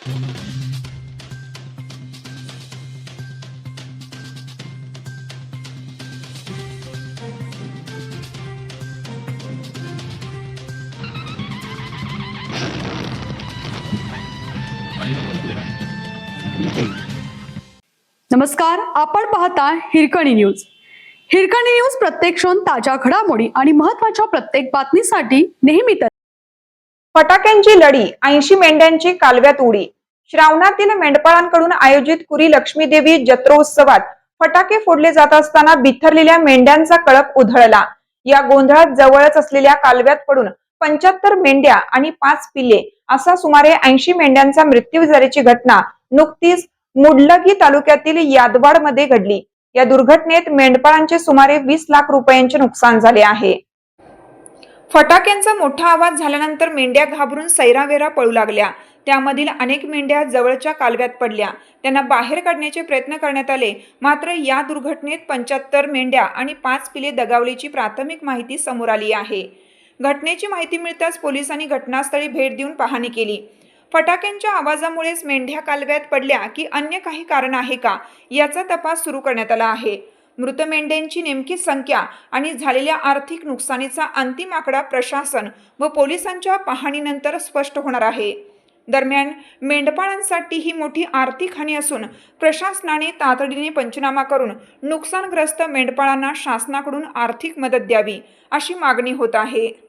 नमस्कार, आपण पाहता हिरकणी न्यूज. हिरकणी न्यूज प्रत्येक क्षण ताज्या घडामोडी आणि महत्त्वाच्या प्रत्येक बातमीसाठी नेहमी तर. फटाक्यांची लढी, 80 मेंढ्यांची कालव्यात उडी. श्रावणातील मेंढपाळांकडून आयोजित कुरी लक्ष्मीदेवी जत्रोत्सवात फटाके फोडले जात असताना बिथरलेल्या मेंढ्यांचा कळप उधळला. या गोंधळात जवळच असलेल्या कालव्यात पडून 75 मेंढ्या आणि 5 पिल्ले असा सुमारे 80 मेंढ्यांचा मृत्यू झाल्याची घटना नुकतीच मुडलगी तालुक्यातील यादवाड मध्ये घडली. या दुर्घटनेत मेंढपाळांचे सुमारे 20 लाख रुपयांचे नुकसान झाले आहे. फटाक्यांचा मोठा आवाज झाल्यानंतर मेंढ्या घाबरून सैरावेरा पळू लागल्या. त्यामधील अनेक मेंढ्या जवळच्या कालव्यात पडल्या. त्यांना बाहेर काढण्याचे प्रयत्न करण्यात आले, मात्र या दुर्घटनेत 75 मेंढ्या आणि 5 पिले दगावल्याची प्राथमिक माहिती समोर आली आहे. घटनेची माहिती मिळताच पोलिसांनी घटनास्थळी भेट देऊन पाहणी केली. फटाक्यांच्या आवाजामुळेच मेंढ्या कालव्यात पडल्या की अन्य काही कारण आहे का, याचा तपास सुरू करण्यात आला आहे. मृत मेंढ्यांची नेमकी संख्या आणि झालेल्या आर्थिक नुकसानीचा अंतिम आकडा प्रशासन व पोलिसांच्या पाहणीनंतर स्पष्ट होणार आहे. दरम्यान मेंढपाळांसाठी ही मोठी आर्थिक हानी असून प्रशासनाने तातडीने पंचनामा करून नुकसानग्रस्त मेंढपाळांना शासनाकडून आर्थिक मदत द्यावी अशी मागणी होत आहे.